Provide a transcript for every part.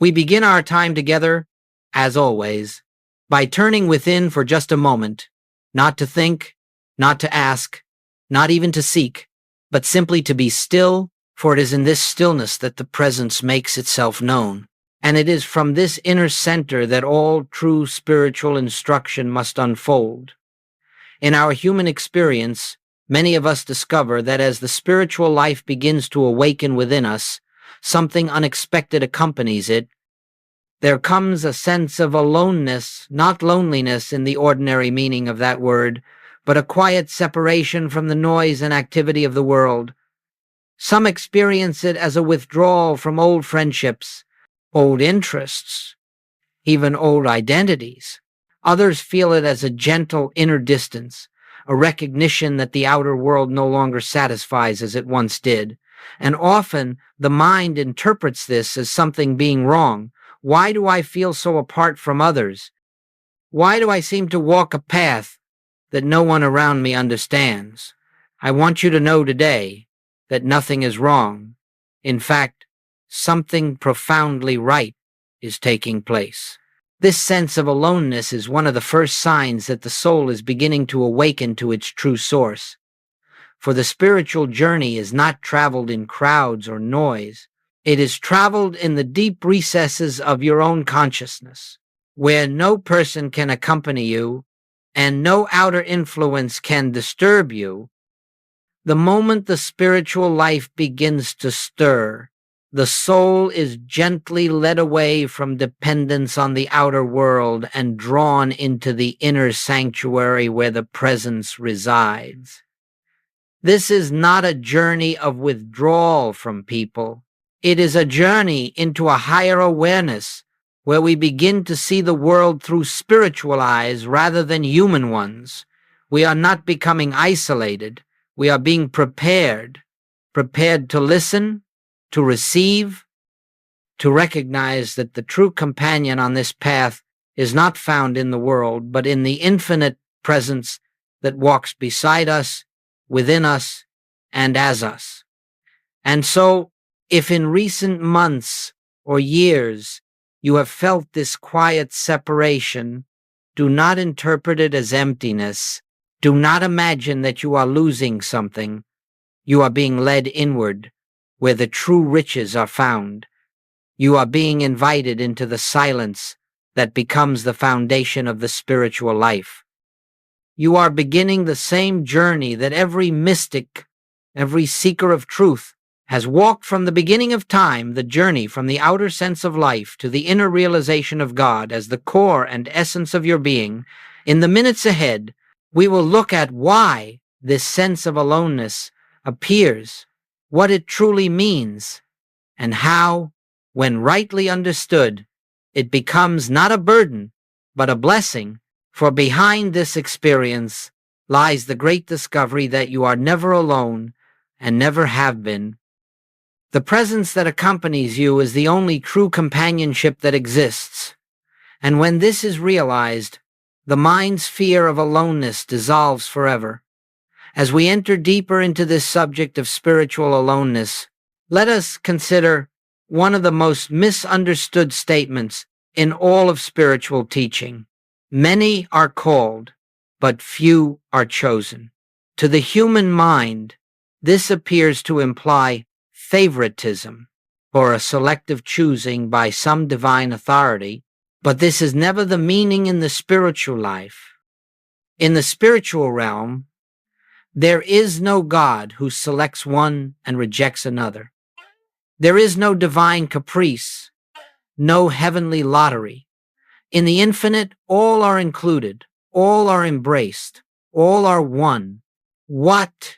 We begin our time together, as always, by turning within for just a moment, not to think, not to ask, not even to seek, but simply to be still, for it is in this stillness that the presence makes itself known. And it is from this inner center that all true spiritual instruction must unfold. In our human experience, many of us discover that as the spiritual life begins to awaken within us, something unexpected accompanies it. There comes a sense of aloneness, not loneliness in the ordinary meaning of that word, but a quiet separation from the noise and activity of the world. Some experience it as a withdrawal from old friendships, old interests, even old identities. Others feel it as a gentle inner distance, a recognition that the outer world no longer satisfies as it once did. And often the mind interprets this as something being wrong. Why do I feel so apart from others? Why do I seem to walk a path that no one around me understands? I want you to know today that nothing is wrong. In fact, something profoundly right is taking place. This sense of aloneness is one of the first signs that the soul is beginning to awaken to its true source. For the spiritual journey is not traveled in crowds or noise. It is traveled in the deep recesses of your own consciousness, where no person can accompany you and no outer influence can disturb you. The moment the spiritual life begins to stir, the soul is gently led away from dependence on the outer world and drawn into the inner sanctuary where the presence resides. This is not a journey of withdrawal from people. It is a journey into a higher awareness where we begin to see the world through spiritual eyes rather than human ones. We are not becoming isolated. We are being prepared to listen, to receive, to recognize that the true companion on this path is not found in the world, but in the infinite presence that walks beside us, within us, and as us. And so, if in recent months or years you have felt this quiet separation, do not interpret it as emptiness. Do not imagine that you are losing something. You are being led inward, where the true riches are found. You are being invited into the silence that becomes the foundation of the spiritual life. You are beginning the same journey that every mystic, every seeker of truth, has walked from the beginning of time, the journey from the outer sense of life to the inner realization of God as the core and essence of your being. In the minutes ahead, we will look at why this sense of aloneness appears, what it truly means, and how, when rightly understood, it becomes not a burden, but a blessing. For behind this experience lies the great discovery that you are never alone and never have been. The presence that accompanies you is the only true companionship that exists. And when this is realized, the mind's fear of aloneness dissolves forever. As we enter deeper into this subject of spiritual aloneness, let us consider one of the most misunderstood statements in all of spiritual teaching. Many are called, but few are chosen. To the human mind, this appears to imply favoritism or a selective choosing by some divine authority, but this is never the meaning in the spiritual life. In the spiritual realm, there is no God who selects one and rejects another. There is no divine caprice, no heavenly lottery. In the infinite, all are included, all are embraced, all are one. What,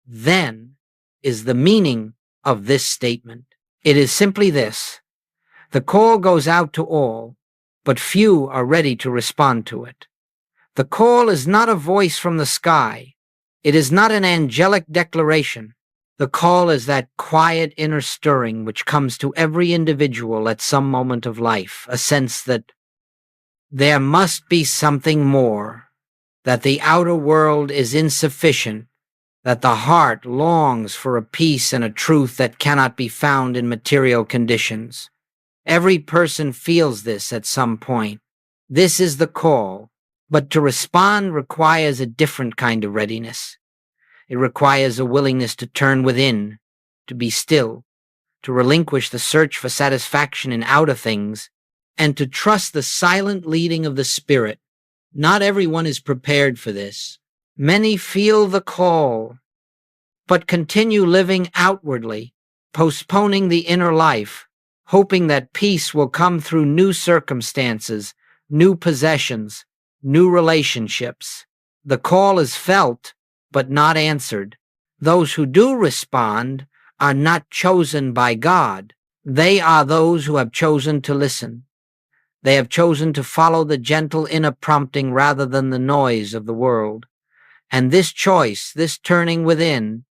then, is the meaning of this statement? It is simply this: the call goes out to all, but few are ready to respond to it. The call is not a voice from the sky. It is not an angelic declaration. The call is that quiet inner stirring which comes to every individual at some moment of life, a sense that there must be something more, that the outer world is insufficient, that the heart longs for a peace and a truth that cannot be found in material conditions. Every person feels this at some point. This is the call, but to respond requires a different kind of readiness. It requires a willingness to turn within, to be still, to relinquish the search for satisfaction in outer things, and to trust the silent leading of the Spirit. Not everyone is prepared for this. Many feel the call, but continue living outwardly, postponing the inner life, hoping that peace will come through new circumstances, new possessions, new relationships. The call is felt, but not answered. Those who do respond are not chosen by God. They are those who have chosen to listen. They have chosen to follow the gentle inner prompting rather than the noise of the world. And this choice, this turning within,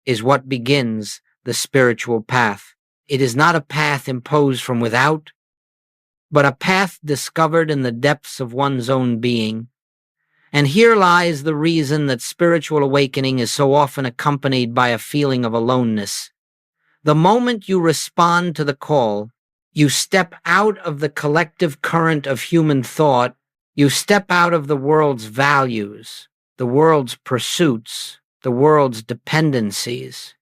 is what begins the spiritual path. It is not a path imposed from without, but a path discovered in the depths of one's own being. And here lies the reason that spiritual awakening is so often accompanied by a feeling of aloneness. The moment you respond to the call, you step out of the collective current of human thought. You step out of the world's values, the world's pursuits, the world's dependencies.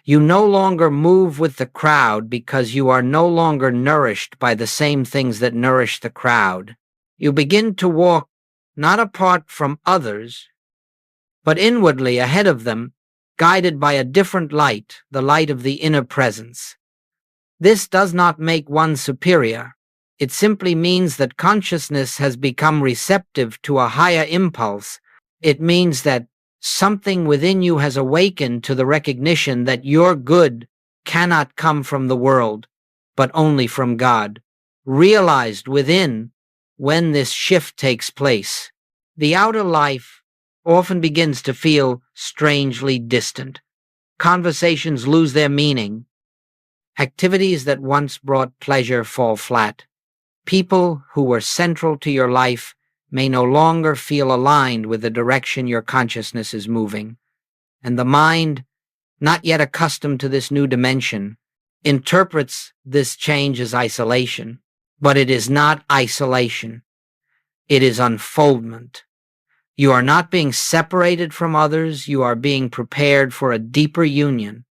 You no longer move with the crowd because you are no longer nourished by the same things that nourish the crowd. You begin to walk not apart from others, but inwardly ahead of them, guided by a different light, the light of the inner presence. This does not make one superior. It simply means that consciousness has become receptive to a higher impulse. It means that something within you has awakened to the recognition that your good cannot come from the world, but only from God. Realized within, when this shift takes place, the outer life often begins to feel strangely distant. Conversations lose their meaning. Activities that once brought pleasure fall flat. People who were central to your life may no longer feel aligned with the direction your consciousness is moving. And the mind, not yet accustomed to this new dimension, interprets this change as isolation. But it is not isolation. It is unfoldment. You are not being separated from others. You are being prepared for a deeper union.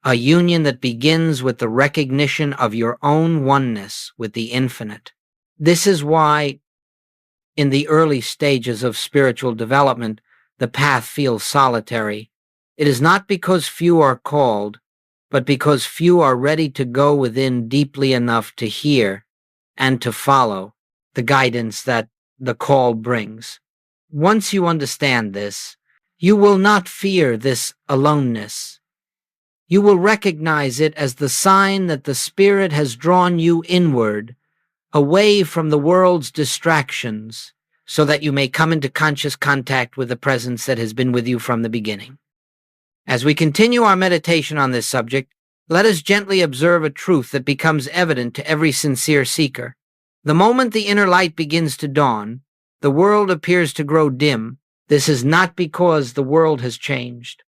A union that begins with the recognition of your own oneness with the infinite. This is why, in the early stages of spiritual development, the path feels solitary. It is not because few are called, but because few are ready to go within deeply enough to hear and to follow the guidance that the call brings. Once you understand this, you will not fear this aloneness. You will recognize it as the sign that the Spirit has drawn you inward, away from the world's distractions, so that you may come into conscious contact with the presence that has been with you from the beginning. As we continue our meditation on this subject, let us gently observe a truth that becomes evident to every sincere seeker. The moment the inner light begins to dawn, the world appears to grow dim. This is not because the world has changed,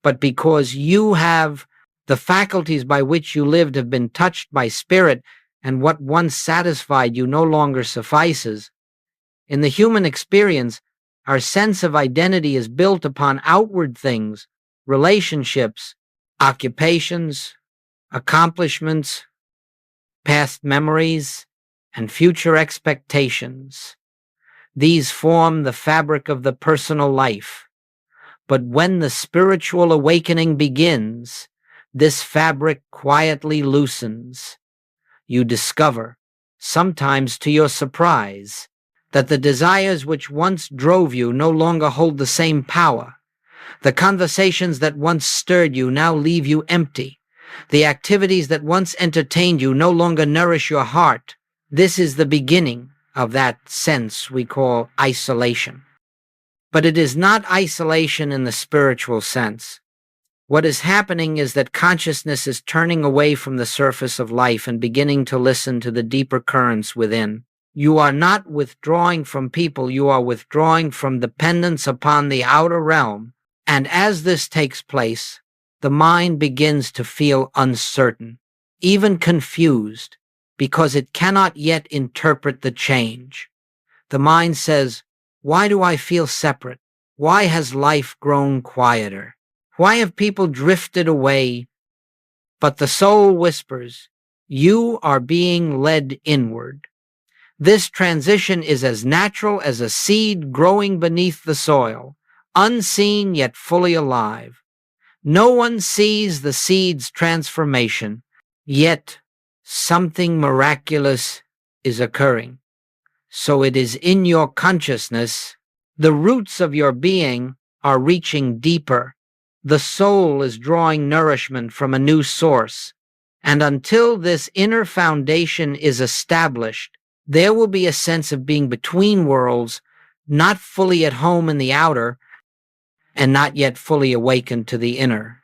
but because you have the faculties by which you lived have been touched by Spirit, and what once satisfied you no longer suffices. In the human experience, our sense of identity is built upon outward things, relationships, occupations, accomplishments, past memories, and future expectations. These form the fabric of the personal life. But when the spiritual awakening begins, this fabric quietly loosens. You discover, sometimes to your surprise, that the desires which once drove you no longer hold the same power. The conversations that once stirred you now leave you empty. The activities that once entertained you no longer nourish your heart. This is the beginning of that sense we call isolation. But it is not isolation in the spiritual sense. What is happening is that consciousness is turning away from the surface of life and beginning to listen to the deeper currents within. You are not withdrawing from people, you are withdrawing from dependence upon the outer realm. And as this takes place, the mind begins to feel uncertain, even confused, because it cannot yet interpret the change. The mind says, "Why do I feel separate? Why has life grown quieter? Why have people drifted away?" But the soul whispers, "You are being led inward." This transition is as natural as a seed growing beneath the soil, unseen yet fully alive. No one sees the seed's transformation, yet something miraculous is occurring. So it is in your consciousness. The roots of your being are reaching deeper. The soul is drawing nourishment from a new source. And until this inner foundation is established, there will be a sense of being between worlds, not fully at home in the outer, and not yet fully awakened to the inner.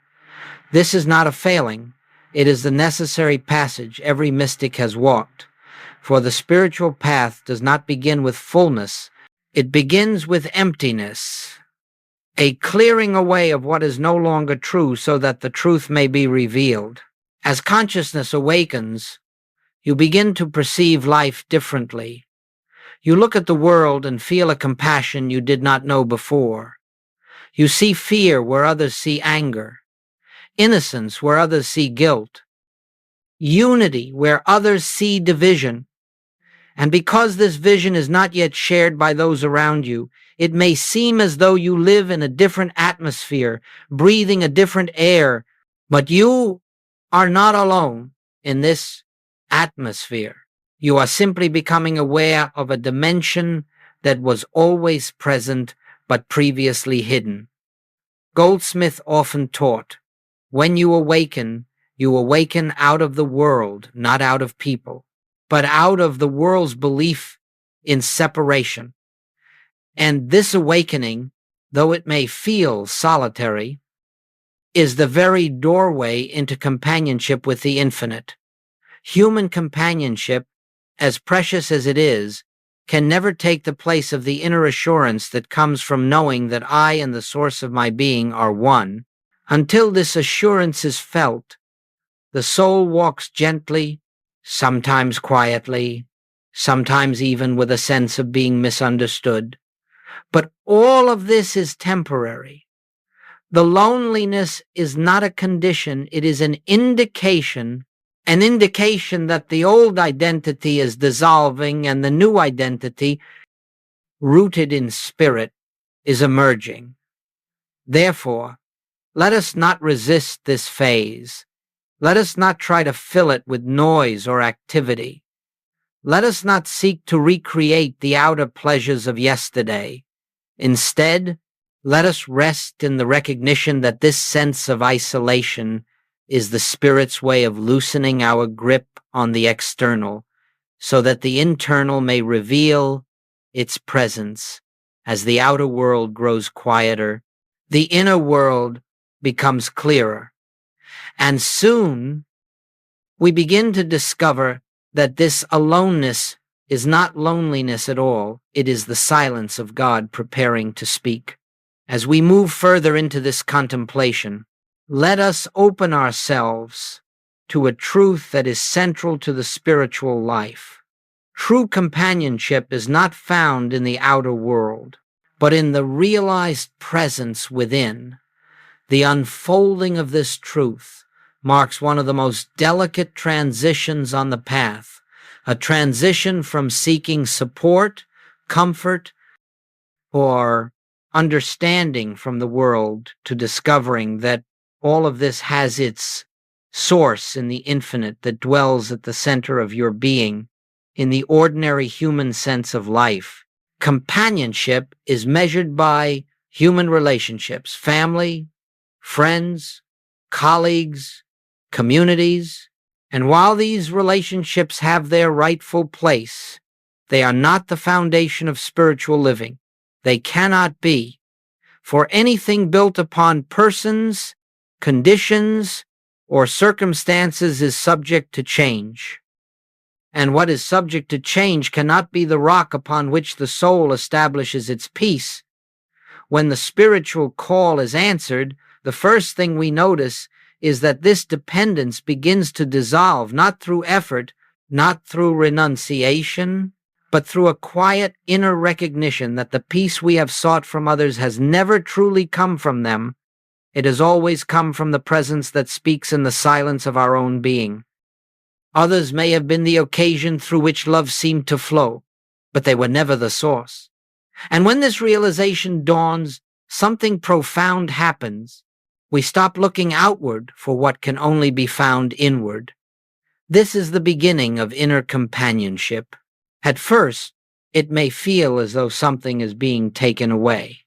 This is not a failing. It is the necessary passage every mystic has walked. For the spiritual path does not begin with fullness. It begins with emptiness, a clearing away of what is no longer true so that the truth may be revealed. As consciousness awakens, you begin to perceive life differently. You look at the world and feel a compassion you did not know before. You see fear where others see anger, innocence where others see guilt, unity where others see division. And because this vision is not yet shared by those around you, it may seem as though you live in a different atmosphere, breathing a different air, but you are not alone in this atmosphere. You are simply becoming aware of a dimension that was always present but previously hidden. Goldsmith often taught, when you awaken out of the world, not out of people, but out of the world's belief in separation. And this awakening, though it may feel solitary, is the very doorway into companionship with the infinite. Human companionship, as precious as it is, can never take the place of the inner assurance that comes from knowing that I and the source of my being are one. Until this assurance is felt, the soul walks gently, sometimes quietly, sometimes even with a sense of being misunderstood. But all of this is temporary. The loneliness is not a condition, it is an indication that the old identity is dissolving and the new identity, rooted in spirit, is emerging. Therefore, let us not resist this phase. Let us not try to fill it with noise or activity. Let us not seek to recreate the outer pleasures of yesterday. Instead, let us rest in the recognition that this sense of isolation is the Spirit's way of loosening our grip on the external, so that the internal may reveal its presence. As the outer world grows quieter, the inner world becomes clearer. And soon, we begin to discover that this aloneness is not loneliness at all. It is the silence of God preparing to speak. As we move further into this contemplation, let us open ourselves to a truth that is central to the spiritual life. True companionship is not found in the outer world, but in the realized presence within. The unfolding of this truth marks one of the most delicate transitions on the path, a transition from seeking support, comfort, or understanding from the world to discovering that all of this has its source in the infinite that dwells at the center of your being, in the ordinary human sense of life. Companionship is measured by human relationships, family, friends, colleagues, communities, and while these relationships have their rightful place, they are not the foundation of spiritual living. They cannot be, for anything built upon persons, conditions, or circumstances is subject to change. And what is subject to change cannot be the rock upon which the soul establishes its peace. When the spiritual call is answered, the first thing we notice is that this dependence begins to dissolve, not through effort, not through renunciation, but through a quiet inner recognition that the peace we have sought from others has never truly come from them. It has always come from the presence that speaks in the silence of our own being. Others may have been the occasion through which love seemed to flow, but they were never the source. And when this realization dawns, something profound happens. We stop looking outward for what can only be found inward. This is the beginning of inner companionship. At first, it may feel as though something is being taken away.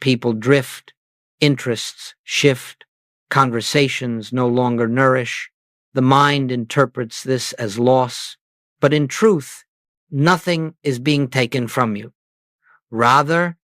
People drift, interests shift, conversations no longer nourish. The mind interprets this as loss, but in truth, nothing is being taken from you. Rather,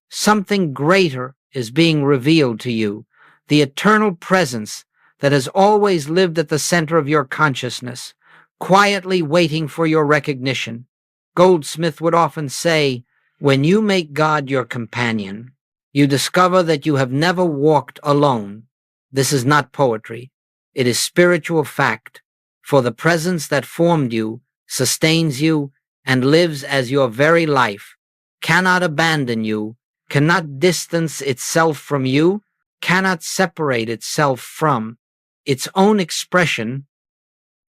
something greater is being revealed to you, the eternal presence that has always lived at the center of your consciousness, quietly waiting for your recognition. Goldsmith would often say, "When you make God your companion, you discover that you have never walked alone." This is not poetry. It is spiritual fact, for the presence that formed you, sustains you, and lives as your very life, cannot abandon you, cannot distance itself from you, cannot separate itself from its own expression.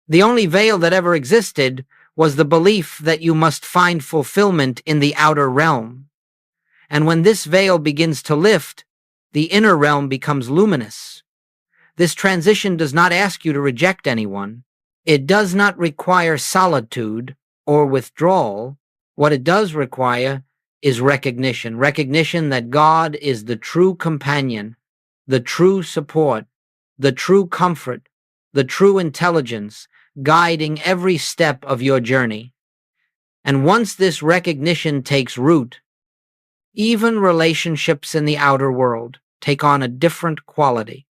The only veil that ever existed was the belief that you must find fulfillment in the outer realm. And when this veil begins to lift, the inner realm becomes luminous. This transition does not ask you to reject anyone. It does not require solitude or withdrawal. What it does require is recognition that God is the true companion, the true support, the true comfort, the true intelligence, guiding every step of your journey. And once this recognition takes root, even relationships in the outer world take on a different quality.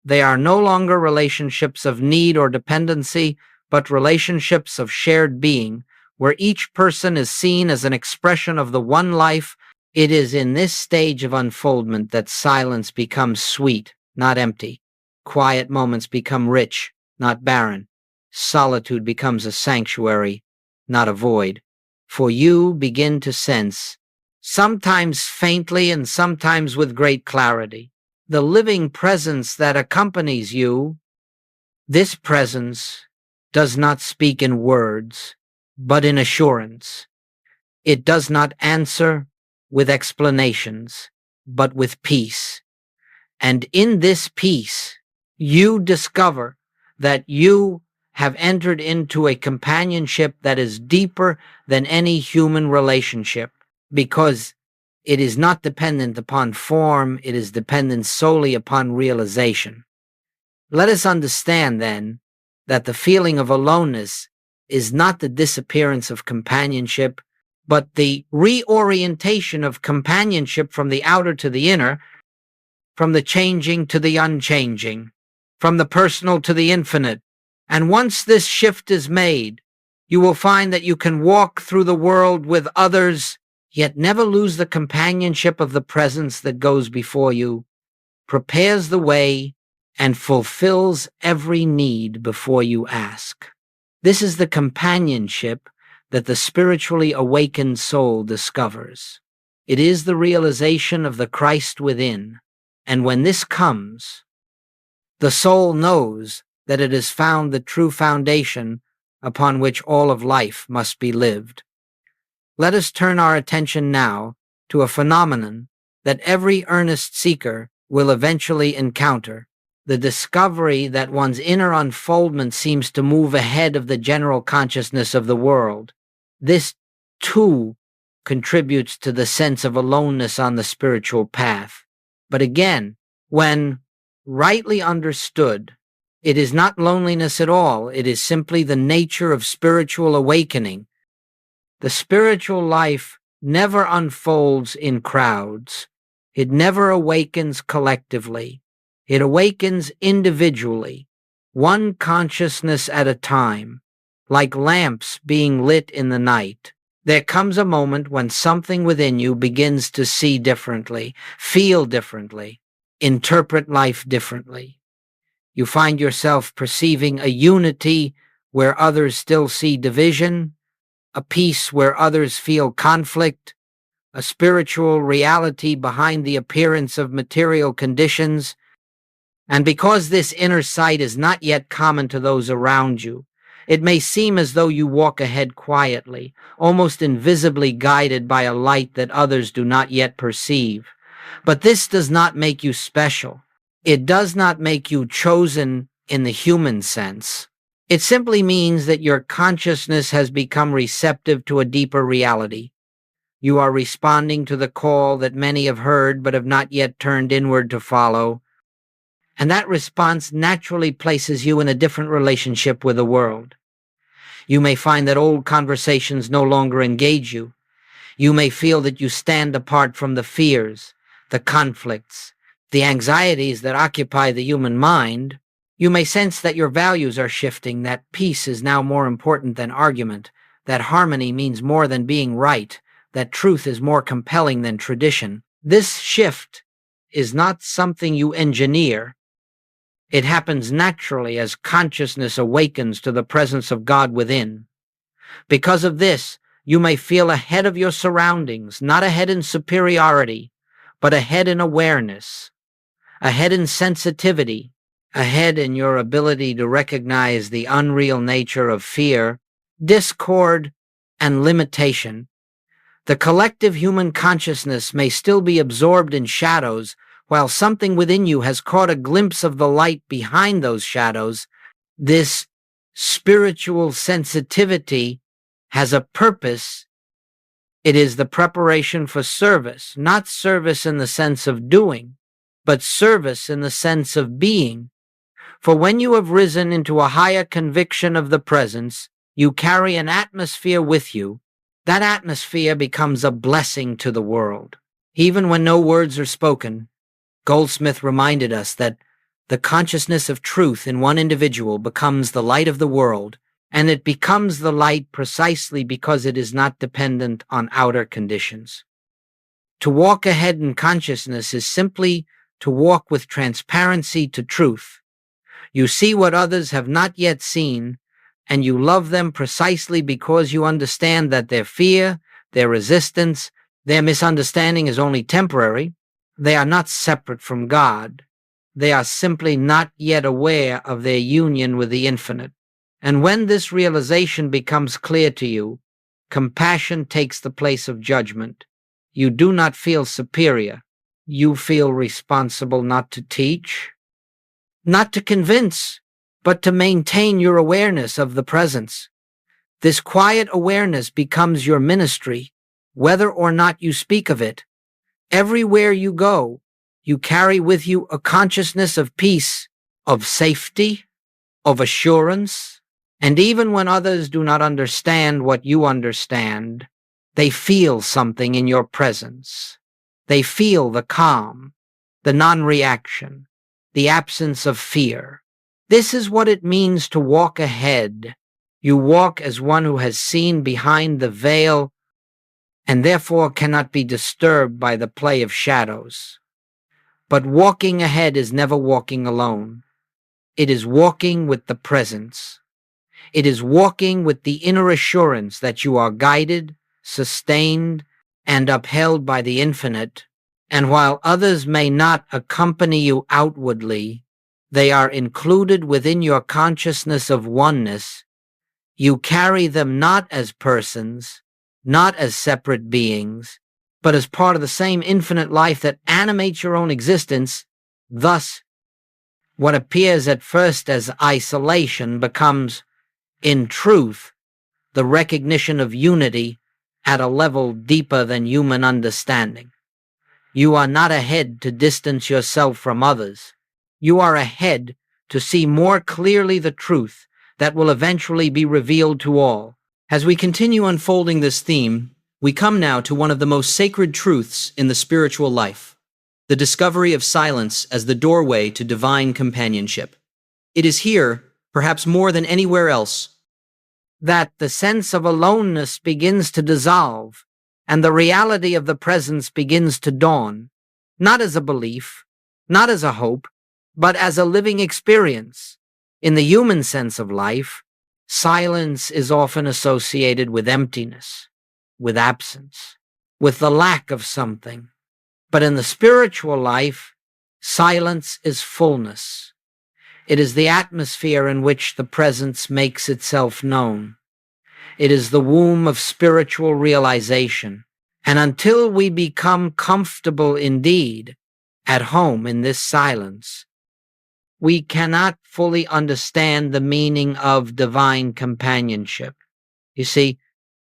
They are no longer relationships of need or dependency, but relationships of shared being, where each person is seen as an expression of the one life. It is in this stage of unfoldment that silence becomes sweet, not empty. Quiet moments become rich, not barren. Solitude becomes a sanctuary, not a void. For you begin to sense, sometimes faintly and sometimes with great clarity, the living presence that accompanies you. This presence does not speak in words, but in assurance. It does not answer with explanations, but with peace. And in this peace, you discover that you have entered into a companionship that is deeper than any human relationship, because it is not dependent upon form, it is dependent solely upon realization. Let us understand, then, that the feeling of aloneness is not the disappearance of companionship, but the reorientation of companionship from the outer to the inner, from the changing to the unchanging, from the personal to the infinite. And once this shift is made, you will find that you can walk through the world with others, yet never lose the companionship of the presence that goes before you, prepares the way, and fulfills every need before you ask. This is the companionship that the spiritually awakened soul discovers. It is the realization of the Christ within, and when this comes, the soul knows that it has found the true foundation upon which all of life must be lived. Let us turn our attention now to a phenomenon that every earnest seeker will eventually encounter, the discovery that one's inner unfoldment seems to move ahead of the general consciousness of the world. This, too, contributes to the sense of aloneness on the spiritual path. But again, when rightly understood, it is not loneliness at all. It is simply the nature of spiritual awakening. The spiritual life never unfolds in crowds. It never awakens collectively. It awakens individually, one consciousness at a time, like lamps being lit in the night. There comes a moment when something within you begins to see differently, feel differently, interpret life differently. You find yourself perceiving a unity where others still see division, a peace where others feel conflict, a spiritual reality behind the appearance of material conditions. And because this inner sight is not yet common to those around you, it may seem as though you walk ahead quietly, almost invisibly guided by a light that others do not yet perceive. But this does not make you special. It does not make you chosen in the human sense. It simply means that your consciousness has become receptive to a deeper reality. You are responding to the call that many have heard but have not yet turned inward to follow. And that response naturally places you in a different relationship with the world. You may find that old conversations no longer engage you. You may feel that you stand apart from the fears, the conflicts, the anxieties that occupy the human mind. You may sense that your values are shifting, that peace is now more important than argument, that harmony means more than being right, that truth is more compelling than tradition. This shift is not something you engineer. It happens naturally as consciousness awakens to the presence of God within. Because of this, you may feel ahead of your surroundings, not ahead in superiority, but ahead in awareness, ahead in sensitivity, ahead in your ability to recognize the unreal nature of fear, discord, and limitation. The collective human consciousness may still be absorbed in shadows, while something within you has caught a glimpse of the light behind those shadows. This spiritual sensitivity has a purpose. It is the preparation for service, not service in the sense of doing, but service in the sense of being. For when you have risen into a higher conviction of the presence, you carry an atmosphere with you. That atmosphere becomes a blessing to the world. Even when no words are spoken, Goldsmith reminded us that the consciousness of truth in one individual becomes the light of the world, and it becomes the light precisely because it is not dependent on outer conditions. To walk ahead in consciousness is simply to walk with transparency to truth. You see what others have not yet seen, and you love them precisely because you understand that their fear, their resistance, their misunderstanding is only temporary. They are not separate from God. They are simply not yet aware of their union with the infinite. And when this realization becomes clear to you, compassion takes the place of judgment. You do not feel superior. You feel responsible not to teach, not to convince, but to maintain your awareness of the presence. This quiet awareness becomes your ministry, whether or not you speak of it. Everywhere you go, you carry with you a consciousness of peace, of safety, of assurance, and even when others do not understand what you understand, they feel something in your presence. They feel the calm, the non-reaction, the absence of fear. This is what it means to walk ahead. You walk as one who has seen behind the veil and therefore cannot be disturbed by the play of shadows. But walking ahead is never walking alone. It is walking with the presence. It is walking with the inner assurance that you are guided, sustained, and upheld by the infinite, and while others may not accompany you outwardly, they are included within your consciousness of oneness. You carry them not as persons, not as separate beings, but as part of the same infinite life that animates your own existence. Thus, what appears at first as isolation becomes, in truth, the recognition of unity at a level deeper than human understanding. You are not ahead to distance yourself from others. You are ahead to see more clearly the truth that will eventually be revealed to all. As we continue unfolding this theme, we come now to one of the most sacred truths in the spiritual life, the discovery of silence as the doorway to divine companionship. It is here, perhaps more than anywhere else, that the sense of aloneness begins to dissolve and the reality of the presence begins to dawn, not as a belief, not as a hope, but as a living experience. In the human sense of life, Silence is often associated with emptiness, with absence, with the lack of something. But in the spiritual life, silence is fullness. It is the atmosphere in which the presence makes itself known. It is the womb of spiritual realization. And until we become comfortable indeed, at home in this silence, we cannot fully understand the meaning of divine companionship. You see,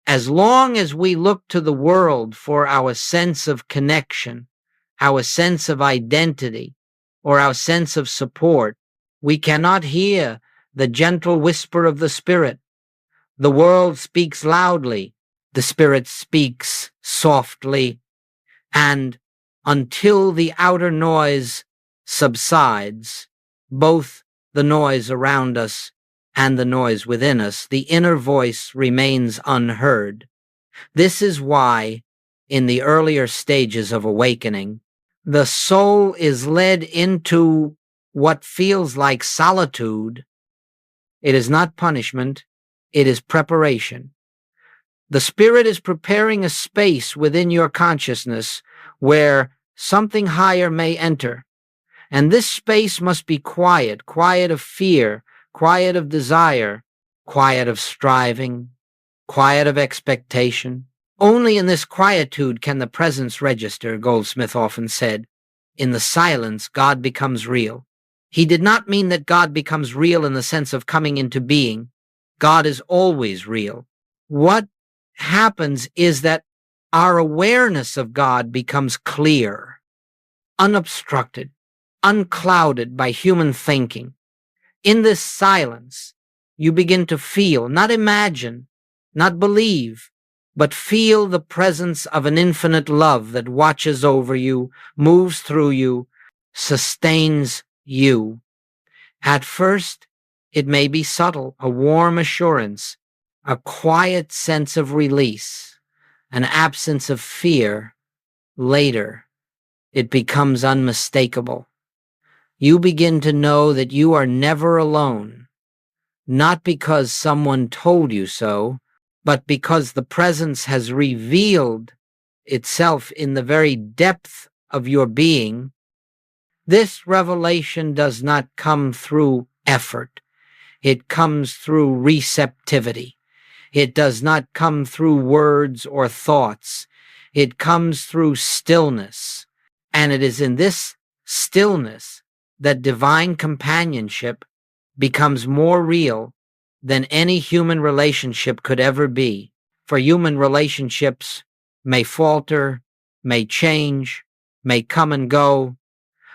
as long as we look to the world for our sense of connection, our sense of identity, or our sense of support, we cannot hear the gentle whisper of the Spirit. The world speaks loudly, the Spirit speaks softly, and until the outer noise subsides, both the noise around us and the noise within us, the inner voice remains unheard. This is why, in the earlier stages of awakening, the soul is led into what feels like solitude. It is not punishment, it is preparation. The Spirit is preparing a space within your consciousness where something higher may enter. And this space must be quiet, quiet of fear, quiet of desire, quiet of striving, quiet of expectation. Only in this quietude can the presence register, Goldsmith often said. In the silence, God becomes real. He did not mean that God becomes real in the sense of coming into being. God is always real. What happens is that our awareness of God becomes clear, unobstructed, unclouded by human thinking. In this silence, you begin to feel, not imagine, not believe, but feel the presence of an infinite love that watches over you, moves through you, sustains you. At first, it may be subtle, a warm assurance, a quiet sense of release, an absence of fear. Later, it becomes unmistakable. You begin to know that you are never alone, not because someone told you so, but because the presence has revealed itself in the very depth of your being. This revelation does not come through effort. It comes through receptivity. It does not come through words or thoughts. It comes through stillness. And it is in this stillness that divine companionship becomes more real than any human relationship could ever be. For human relationships may falter, may change, may come and go,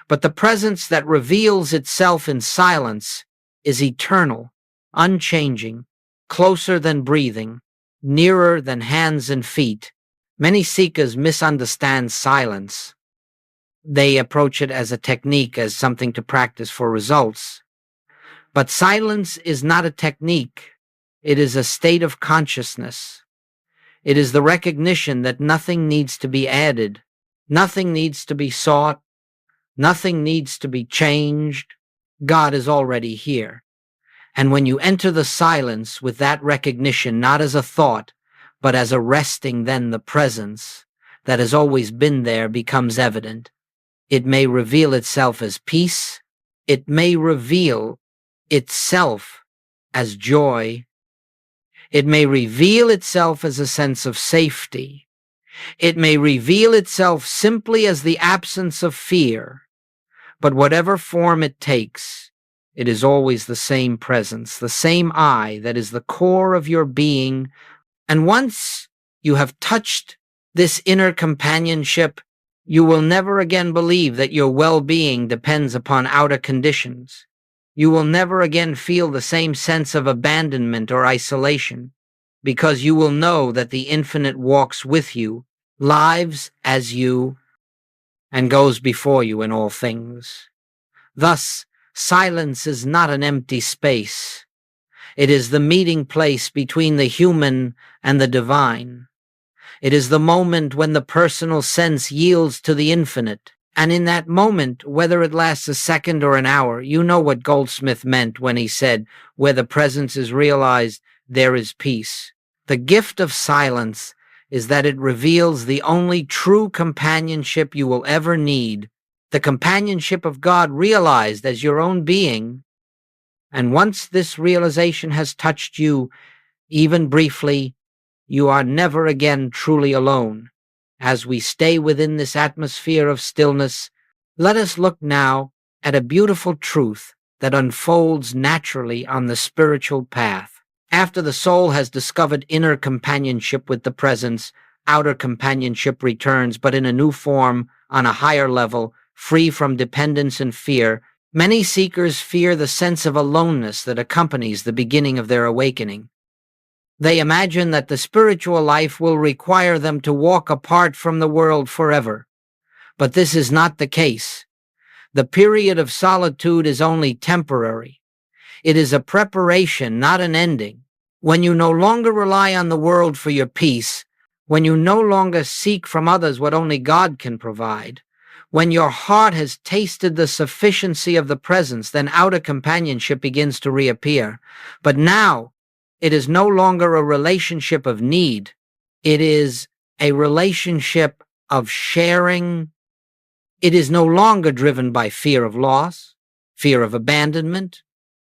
but the presence that reveals itself in silence is eternal, unchanging, closer than breathing, nearer than hands and feet. Many seekers misunderstand silence. They approach it as a technique, as something to practice for results. But silence is not a technique. It is a state of consciousness. It is the recognition that nothing needs to be added, nothing needs to be sought, nothing needs to be changed. God is already here. And when you enter the silence with that recognition, not as a thought, but as a resting, then the presence that has always been there becomes evident. It may reveal itself as peace. It may reveal itself as joy. It may reveal itself as a sense of safety. It may reveal itself simply as the absence of fear. But whatever form it takes, it is always the same presence, the same I that is the core of your being. And once you have touched this inner companionship, you will never again believe that your well-being depends upon outer conditions. You will never again feel the same sense of abandonment or isolation, because you will know that the infinite walks with you, lives as you, and goes before you in all things. Thus, silence is not an empty space. It is the meeting place between the human and the divine. It is the moment when the personal sense yields to the infinite, And in that moment, whether it lasts a second or an hour, you know what Goldsmith meant when he said, "Where the presence is realized, there is peace." The gift of silence is that it reveals the only true companionship you will ever need, the companionship of God realized as your own being. And once this realization has touched you, even briefly, you are never again truly alone. As we stay within this atmosphere of stillness, let us look now at a beautiful truth that unfolds naturally on the spiritual path. After the soul has discovered inner companionship with the presence, outer companionship returns, but in a new form, on a higher level, free from dependence and fear. Many seekers fear the sense of aloneness that accompanies the beginning of their awakening. They imagine that the spiritual life will require them to walk apart from the world forever. But this is not the case. The period of solitude is only temporary. It is a preparation, not an ending. When you no longer rely on the world for your peace, when you no longer seek from others what only God can provide, when your heart has tasted the sufficiency of the presence, then outer companionship begins to reappear. But now, it is no longer a relationship of need. It is a relationship of sharing. It is no longer driven by fear of loss, fear of abandonment,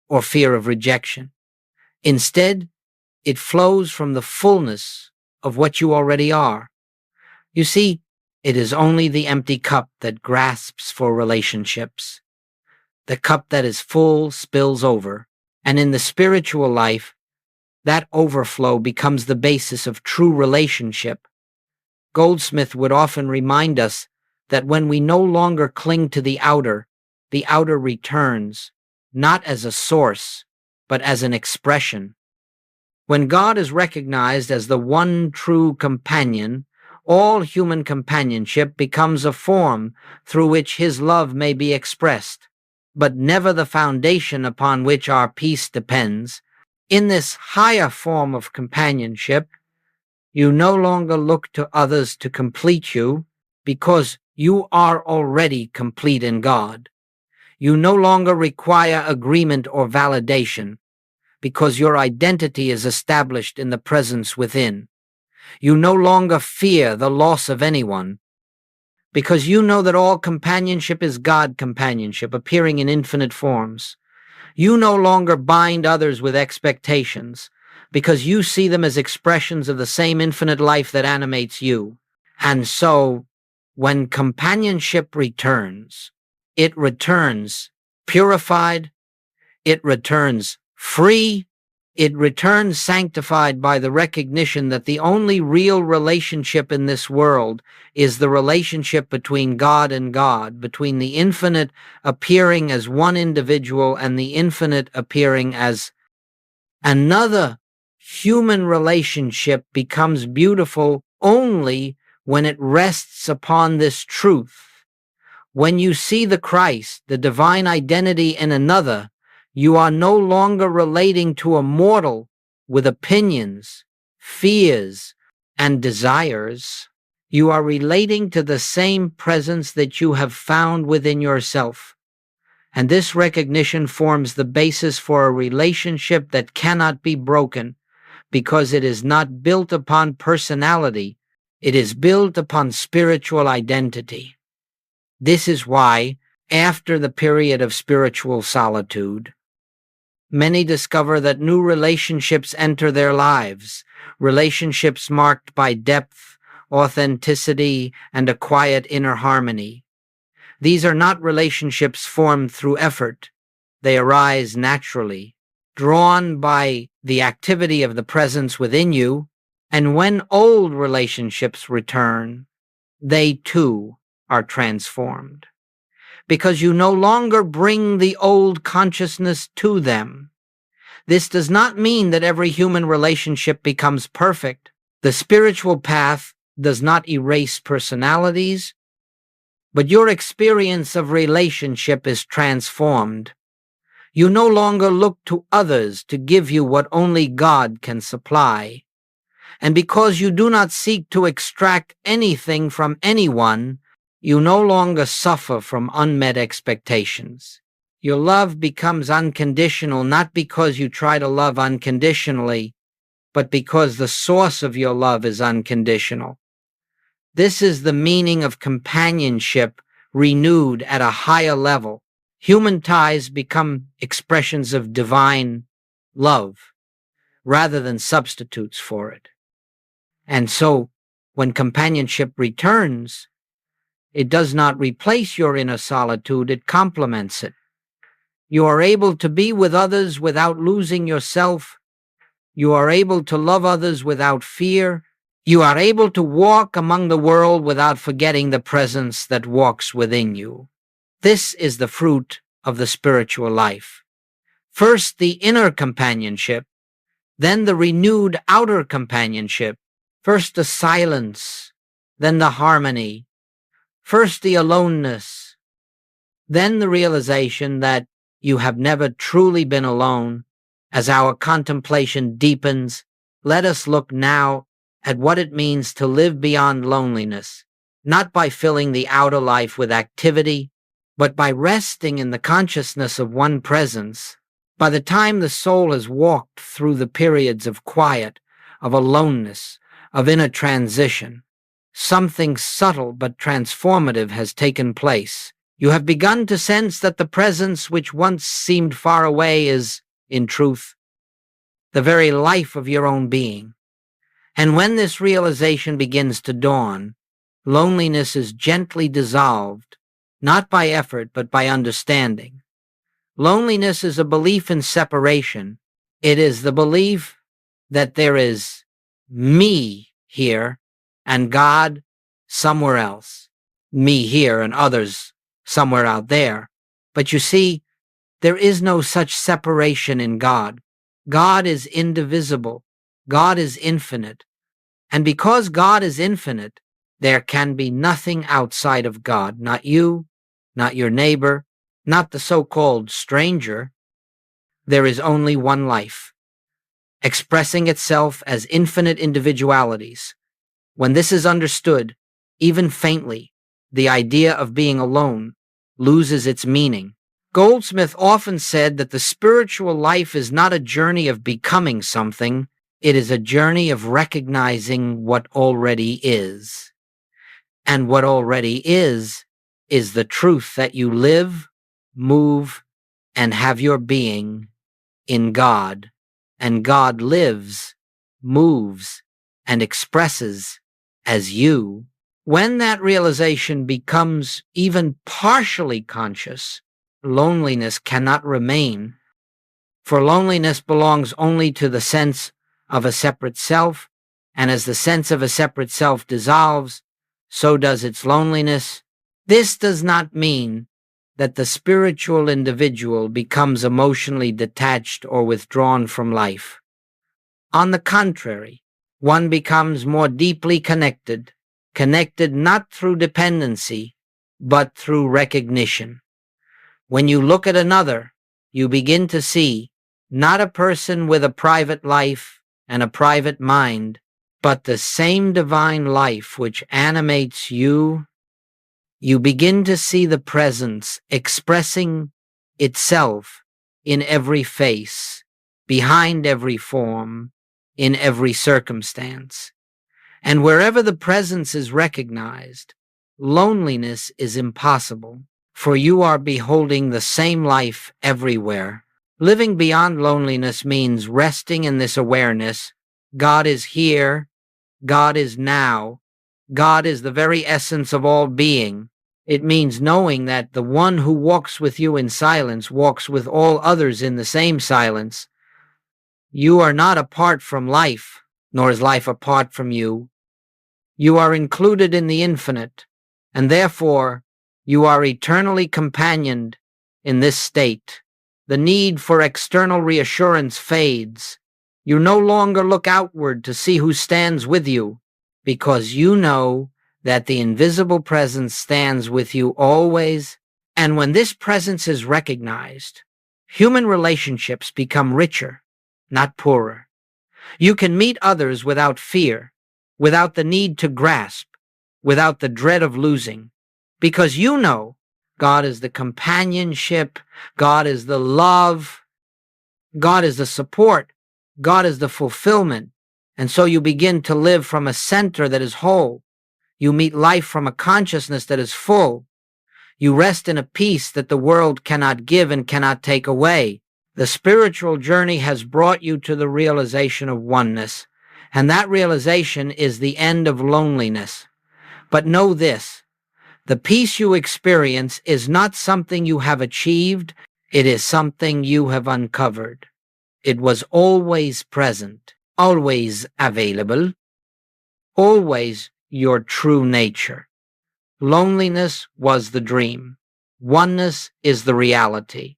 or fear of rejection. Instead, it flows from the fullness of what you already are. You see, it is only the empty cup that grasps for relationships. The cup that is full spills over, and in the spiritual life, that overflow becomes the basis of true relationship. Goldsmith would often remind us that when we no longer cling to the outer returns, not as a source, but as an expression. When God is recognized as the one true companion, all human companionship becomes a form through which His love may be expressed, but never the foundation upon which our peace depends. In this higher form of companionship, you no longer look to others to complete you, because you are already complete in God. You no longer require agreement or validation, because your identity is established in the presence within. You no longer fear the loss of anyone, because you know that all companionship is God companionship, appearing in infinite forms. You no longer bind others with expectations, because you see them as expressions of the same infinite life that animates you. And so, when companionship returns, it returns purified, it returns free, it returns sanctified by the recognition that the only real relationship in this world is the relationship between God and God, between the infinite appearing as one individual and the infinite appearing as another. Human relationship becomes beautiful only when it rests upon this truth. When you see the Christ, the divine identity in another, you are no longer relating to a mortal with opinions, fears, and desires. You are relating to the same presence that you have found within yourself. And this recognition forms the basis for a relationship that cannot be broken, because it is not built upon personality, it is built upon spiritual identity. This is why, after the period of spiritual solitude, many discover that new relationships enter their lives, relationships marked by depth, authenticity, and a quiet inner harmony. These are not relationships formed through effort. They arise naturally, drawn by the activity of the presence within you, and when old relationships return, they too are transformed, because you no longer bring the old consciousness to them. This does not mean that every human relationship becomes perfect. The spiritual path does not erase personalities, but your experience of relationship is transformed. You no longer look to others to give you what only God can supply. And because you do not seek to extract anything from anyone, You no longer suffer from unmet expectations. Your love becomes unconditional, not because you try to love unconditionally, but because the source of your love is unconditional. This is the meaning of companionship renewed at a higher level. Human ties become expressions of divine love rather than substitutes for it. And so, when companionship returns, it does not replace your inner solitude, it complements it. You are able to be with others without losing yourself. You are able to love others without fear. You are able to walk among the world without forgetting the presence that walks within you. This is the fruit of the spiritual life. First, the inner companionship, then the renewed outer companionship. First, the silence, then the harmony. First, the aloneness, then the realization that you have never truly been alone. As our contemplation deepens, let us look now at what it means to live beyond loneliness, not by filling the outer life with activity, but by resting in the consciousness of one presence. By the time the soul has walked through the periods of quiet, of aloneness, of inner transition, something subtle but transformative has taken place. You have begun to sense that the presence which once seemed far away is, in truth, the very life of your own being. And when this realization begins to dawn, loneliness is gently dissolved, not by effort but by understanding. Loneliness is a belief in separation. It is the belief that there is me here and God somewhere else, me here and others somewhere out there. But you see, there is no such separation in God. God is indivisible. God is infinite. And because God is infinite, there can be nothing outside of God. Not you, not your neighbor, not the so-called stranger. There is only one life, expressing itself as infinite individualities. When this is understood, even faintly, the idea of being alone loses its meaning. Goldsmith often said that the spiritual life is not a journey of becoming something, it is a journey of recognizing what already is. And what already is the truth that you live, move, and have your being in God, and God lives, moves, and expresses as you. When that realization becomes even partially conscious, loneliness cannot remain, for loneliness belongs only to the sense of a separate self, and as the sense of a separate self dissolves, so does its loneliness. This does not mean that the spiritual individual becomes emotionally detached or withdrawn from life. On the contrary, one becomes more deeply connected not through dependency, but through recognition. When you look at another, you begin to see not a person with a private life and a private mind, but the same divine life which animates you. You begin to see the presence expressing itself in every face, behind every form, in every circumstance. And wherever the presence is recognized, loneliness is impossible, for you are beholding the same life everywhere. Living beyond loneliness means resting in this awareness. God is here. God is now. God is the very essence of all being. It means knowing that the one who walks with you in silence walks with all others in the same silence. You are not apart from life, nor is life apart from you. You are included in the infinite, and therefore you are eternally companioned in this state. The need for external reassurance fades. You no longer look outward to see who stands with you, because you know that the invisible presence stands with you always. And when this presence is recognized, human relationships become richer, not poorer. You can meet others without fear, without the need to grasp, without the dread of losing. because you know God is the companionship, God is the love, God is the support, God is the fulfillment. And so you begin to live from a center that is whole. You meet life from a consciousness that is full. You rest in a peace that the world cannot give and cannot take away. The spiritual journey has brought you to the realization of oneness, and that realization is the end of loneliness. But know this, the peace you experience is not something you have achieved, it is something you have uncovered. It was always present, always available, always your true nature. Loneliness was the dream. Oneness is the reality.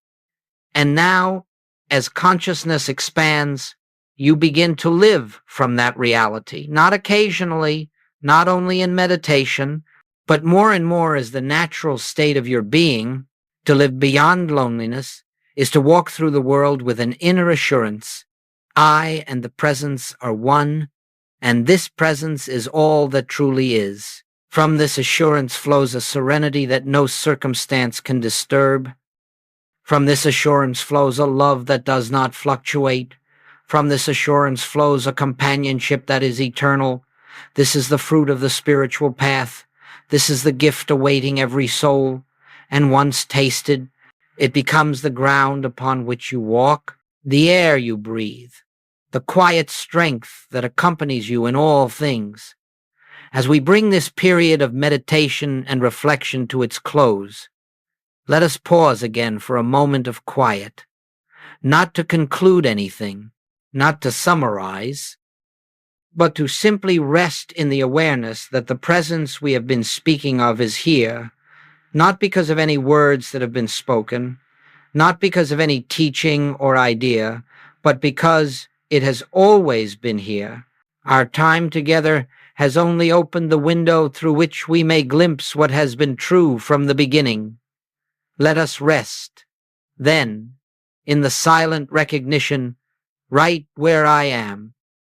And now, as consciousness expands, you begin to live from that reality, not occasionally, not only in meditation, but more and more as the natural state of your being. To live beyond loneliness is to walk through the world with an inner assurance. I and the presence are one, and this presence is all that truly is. From this assurance flows a serenity that no circumstance can disturb. From this assurance flows a love that does not fluctuate. From this assurance flows a companionship that is eternal. This is the fruit of the spiritual path. This is the gift awaiting every soul. And once tasted, it becomes the ground upon which you walk, the air you breathe, the quiet strength that accompanies you in all things. As we bring this period of meditation and reflection to its close, let us pause again for a moment of quiet, not to conclude anything, not to summarize, but to simply rest in the awareness that the presence we have been speaking of is here, not because of any words that have been spoken, not because of any teaching or idea, but because it has always been here. Our time together has only opened the window through which we may glimpse what has been true from the beginning. Let us rest, then, in the silent recognition, right where I am,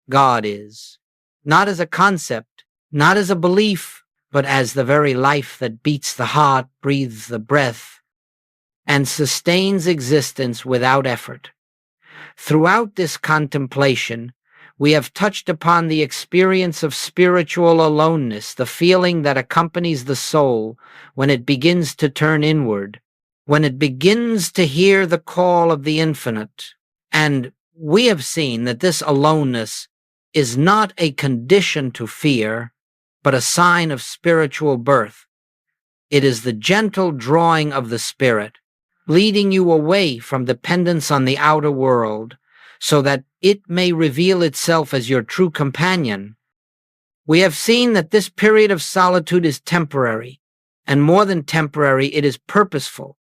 God is. Not as a concept, not as a belief, but as the very life that beats the heart, breathes the breath, and sustains existence without effort. Throughout this contemplation, we have touched upon the experience of spiritual aloneness, the feeling that accompanies the soul when it begins to turn inward, when it begins to hear the call of the infinite. And we have seen that this aloneness is not a condition to fear, but a sign of spiritual birth. It is the gentle drawing of the spirit, leading you away from dependence on the outer world, so that it may reveal itself as your true companion. We have seen that this period of solitude is temporary, and more than temporary, it is purposeful.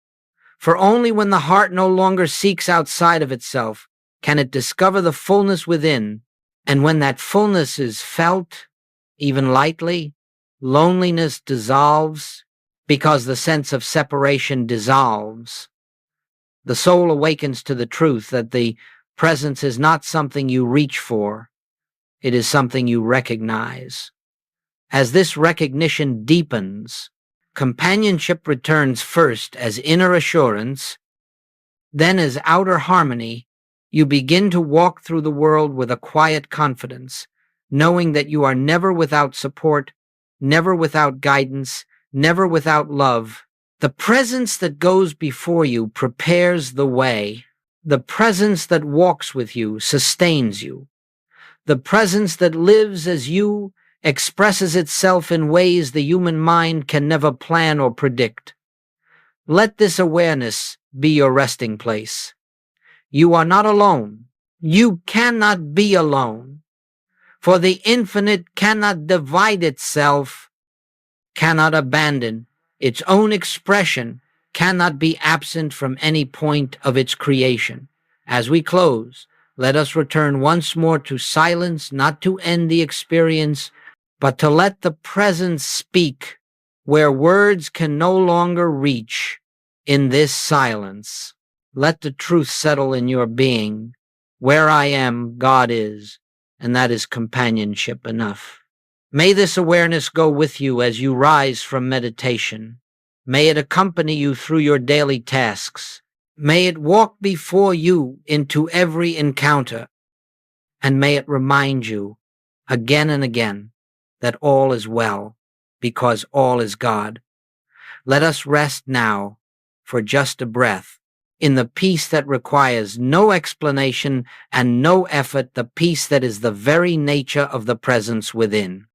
For only when the heart no longer seeks outside of itself can it discover the fullness within, and when that fullness is felt, even lightly, loneliness dissolves, because the sense of separation dissolves. The soul awakens to the truth that the presence is not something you reach for, it is something you recognize. As this recognition deepens, companionship returns first as inner assurance, then as outer harmony. You begin to walk through the world with a quiet confidence, knowing that you are never without support, never without guidance, never without love. The presence that goes before you prepares the way. The presence that walks with you sustains you. The presence that lives as you expresses itself in ways the human mind can never plan or predict. Let this awareness be your resting place. You are not alone. You cannot be alone. For the infinite cannot divide itself, cannot abandon its own expression, cannot be absent from any point of its creation. As we close, let us return once more to silence, not to end the experience, but to let the presence speak where words can no longer reach. In this silence, let the truth settle in your being. Where I am, God is, and that is companionship enough. May this awareness go with you as you rise from meditation. May it accompany you through your daily tasks. May it walk before you into every encounter. And may it remind you again and again that all is well, because all is God. Let us rest now for just a breath in the peace that requires no explanation and no effort, the peace that is the very nature of the presence within.